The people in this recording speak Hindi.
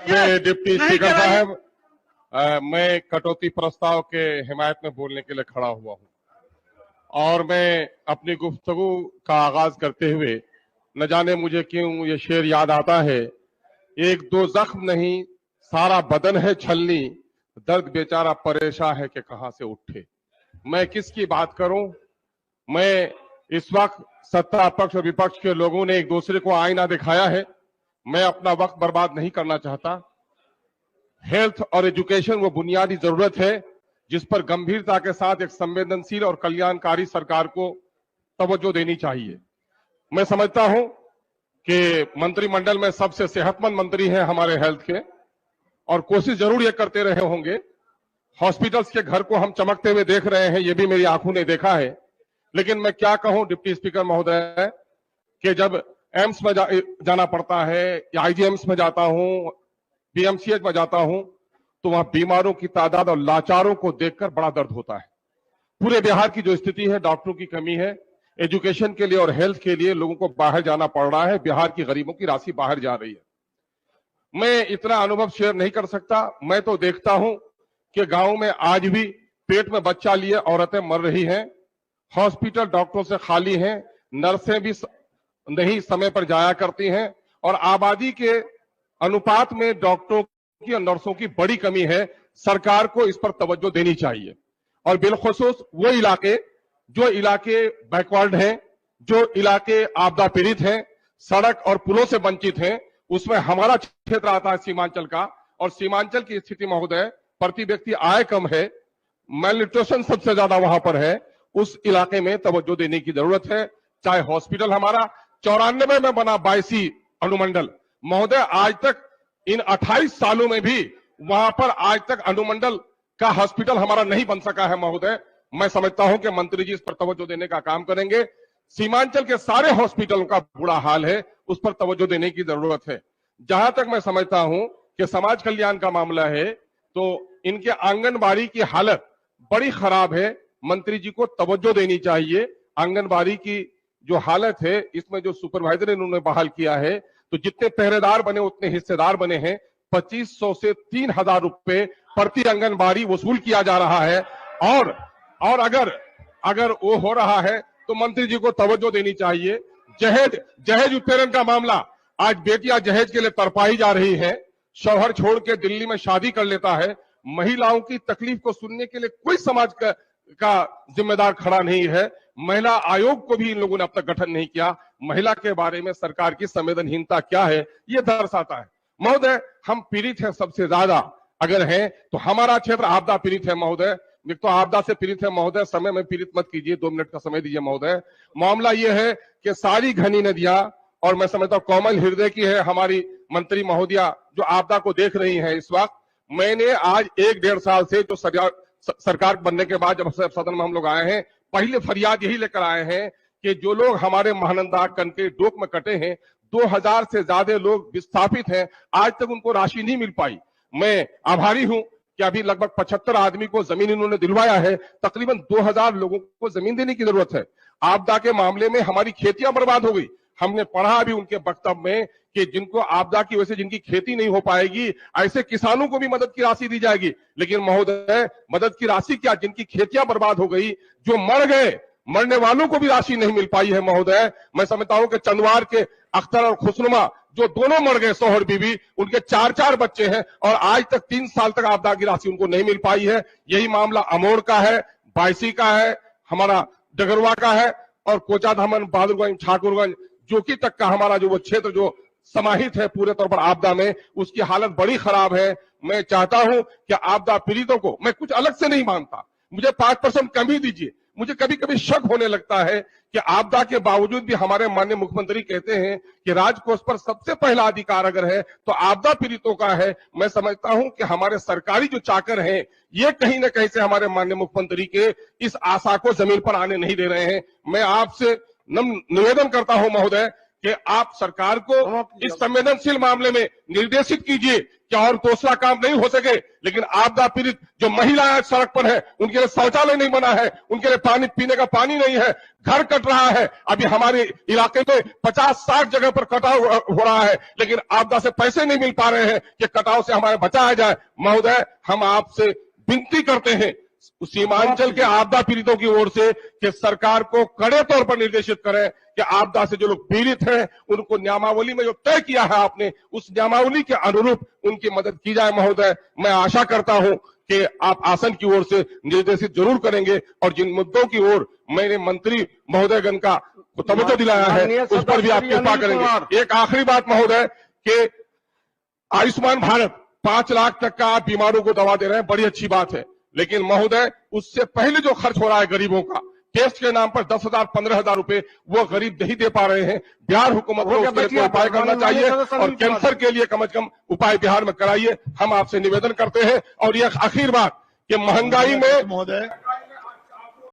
डिप्टी स्पीकर साहब, मैं कटौती प्रस्ताव के हिमायत में बोलने के लिए खड़ा हुआ हूं और मैं अपनी गुफ्तगू का आगाज करते हुए न जाने मुझे क्यों ये शेर याद आता है, एक दो जख्म नहीं सारा बदन है छलनी, दर्द बेचारा परेशान है कि कहां से उठे। मैं किसकी बात करूं? मैं इस वक्त सत्ता पक्ष और विपक्ष के लोगों ने एक दूसरे को आईना दिखाया है। मैं अपना वक्त बर्बाद नहीं करना चाहता। हेल्थ और एजुकेशन वो बुनियादी जरूरत है जिस पर गंभीरता के साथ एक संवेदनशील और कल्याणकारी सरकार को तवज्जो देनी चाहिए। मैं समझता हूं कि मंत्रिमंडल में सबसे सेहतमंद मंत्री हैं हमारे हेल्थ के और कोशिश जरूर ये करते रहे होंगे। हॉस्पिटल्स के घर को हम चमकते हुए देख रहे हैं, ये भी मेरी आंखों ने देखा है। लेकिन मैं क्या कहूं डिप्टी स्पीकर महोदय कि जब एम्स में जाना पड़ता है या आईजीएम्स में जाता हूं, पीएमसीएच में जाता हूं, तो वहां बीमारों की तादाद और लाचारों को देखकर बड़ा दर्द होता है। पूरे बिहार की जो स्थिति है, डॉक्टरों की कमी है, एजुकेशन के लिए और हेल्थ के लिए लोगों को बाहर जाना पड़ रहा है। बिहार की गरीबों की राशि बाहर जा रही है। मैं इतना अनुभव शेयर नहीं कर सकता। मैं तो देखता हूं कि गांव में आज भी पेट में बच्चा लिए औरतें मर रही हैं, हॉस्पिटल डॉक्टरों से खाली हैं, नर्सें भी नहीं समय पर जाया करती हैं और आबादी के अनुपात में डॉक्टरों की और नर्सों की बड़ी कमी है। सरकार को इस पर तवज्जो देनी चाहिए और बिलखुसूस वो जो इलाके बैकवर्ड हैं, जो इलाके आपदा पीड़ित हैं, सड़क और पुलों से वंचित हैं, उसमें हमारा क्षेत्र आता है सीमांचल का। और सीमांचल की स्थिति महोदय, प्रति व्यक्ति आय कम है, मेलन्यूट्रिशन सबसे ज्यादा वहां पर है। उस इलाके में तवज्जो देने की जरूरत है। चाहे हॉस्पिटल हमारा 94 में बना 22 अनुमंडल महोदय, आज तक इन 28 सालों में भी वहां पर आज तक अनुमंडल का हॉस्पिटल हमारा नहीं बन सका है महोदय। मैं समझता हूं कि मंत्री जी इस पर तवज्जो देने का काम करेंगे। सीमांचल के सारे हॉस्पिटलों का बुरा हाल है, उस पर तवज्जो देने की जरूरत है। जहां तक मैं समझता हूं कि समाज कल्याण का मामला है, तो इनके आंगनबाड़ी की हालत बड़ी खराब है। मंत्री जी को तवज्जो देनी चाहिए। आंगनबाड़ी की जो हालत है, इसमें जो सुपरवाइजर इन्होंने बहाल किया है, तो जितने पहरेदार बने उतने हिस्सेदार बने हैं। 2500 से 3000 रुपए प्रति आंगनबाड़ी वसूल किया जा रहा है और अगर वो हो रहा है तो मंत्री जी को तवज्जो देनी चाहिए। जहेज उत्पीड़न का मामला, आज बेटियां जहेज के लिए तरपाई जा रही है, शौहर छोड़ के दिल्ली में शादी कर लेता है। महिलाओं की तकलीफ को सुनने के लिए कोई समाज का जिम्मेदार खड़ा नहीं है। महिला आयोग को भी इन लोगों ने अब तक गठन नहीं किया। महिला के बारे में सरकार की संवेदनहीनता क्या है, ये दर्शाता है। महोदय, हम पीड़ित हैं सबसे ज्यादा अगर हैं तो हमारा क्षेत्र आपदा पीड़ित है महोदय। एक तो आपदा से पीड़ित है महोदय, समय में पीड़ित मत कीजिए, 2 मिनट का समय दीजिए महोदय। मामला ये है कि सारी घनी नदियां, और मैं समझता हूं कोमल हृदय की है हमारी मंत्री महोदया जो आपदा को देख रही है इस वक्त। मैंने आज 1-1.5 साल से जो सरकार बनने के बाद जब सदन में हम लोग आए हैं, पहले फरियाद यही लेकर आए हैं कि जो लोग हमारे महानंदा कनके डोक में कटे हैं, 2000 से ज्यादा लोग विस्थापित हैं, आज तक उनको राशि नहीं मिल पाई। मैं आभारी हूं कि अभी लगभग 75 आदमी को जमीन इन्होंने दिलवाया है। तकरीबन 2000 लोगों को जमीन देने की जरूरत है। आपदा के मामले में हमारी खेतियां बर्बाद हो गई। हमने पढ़ा अभी उनके वक्तव्य में कि जिनको आपदा की वजह से जिनकी खेती नहीं हो पाएगी, ऐसे किसानों को भी मदद की राशि दी जाएगी। लेकिन महोदय, मदद की राशि क्या, जिनकी खेतियां बर्बाद हो गई, जो मर गए, मरने वालों को भी राशि नहीं मिल पाई है महोदय। मैं समझता हूं कि चंदवार के अख्तर और खुशनुमा जो दोनों मर गए, शौहर बीवी, उनके 4-4 बच्चे हैं और आज तक 3 साल तक आपदा की राशि उनको नहीं मिल पाई है। यही मामला अमोर का है, बायसी का है, हमारा डगरवा का है और कोचाधामन, बहादुरगंज, ठाकुरगंज, जोकी तक का हमारा जो वो क्षेत्र जो समाहित है पूरे तौर पर आपदा में, उसकी हालत बड़ी खराब है। मैं चाहता हूं कि आपदा पीड़ितों को, मैं कुछ अलग से नहीं मांगता, मुझे 5% कमी दीजिए। मुझे कभी कभी शक होने लगता है कि आपदा के बावजूद भी हमारे माननीय मुख्यमंत्री कहते हैं कि राजकोष पर सबसे पहला अधिकार अगर है तो आपदा पीड़ितों का है। मैं समझता हूं कि हमारे सरकारी जो चाकर हैं, ये कहीं ना कहीं से हमारे माननीय मुख्यमंत्री के इस आशा को जमीन पर आने नहीं दे रहे हैं। मैं आपसे निवेदन करता हूं महोदय कि आप सरकार को इस संवेदनशील मामले में निर्देशित कीजिए कि और दूसरा काम नहीं हो सके, लेकिन आपदा पीड़ित जो महिलाएं सड़क पर है, उनके लिए शौचालय नहीं बना है, उनके लिए पानी पीने का पानी नहीं है, घर कट रहा है। अभी हमारे इलाके में 50-60 जगह पर कटाव हो रहा है, लेकिन आपदा से पैसे नहीं मिल पा रहे हैं कि कटाव से हमारे बचाया जाए। महोदय, हम आपसे विनती करते हैं सीमांचल के आपदा पीड़ितों की ओर से कि सरकार को कड़े तौर पर निर्देशित करें कि आपदा से जो लोग पीड़ित हैं उनको नियमावली में जो तय किया है आपने, उस नियमावली के अनुरूप उनकी मदद की जाए। महोदय, मैं आशा करता हूं कि आप आसन की ओर से निर्देशित जरूर करेंगे और जिन मुद्दों की ओर मैंने मंत्री महोदयगण का तवज्जो दिलाया है उस पर भी आप कृपा करेंगे। एक आखिरी बात महोदय कि आयुष्मान भारत 5 लाख तक का आप बीमारों को दवा दे रहे हैं, बड़ी अच्छी बात है, लेकिन महोदय उससे पहले जो खर्च हो रहा है गरीबों का, टेस्ट के नाम पर 10,000 15,000 रुपए वो गरीब नहीं दे पा रहे हैं। बिहार हुकूमत को उसके लिए उपाय करना चाहिए और कैंसर के लिए कम से कम उपाय बिहार में कराइए, हम आपसे निवेदन करते हैं। और यह आखिर बात कि महंगाई में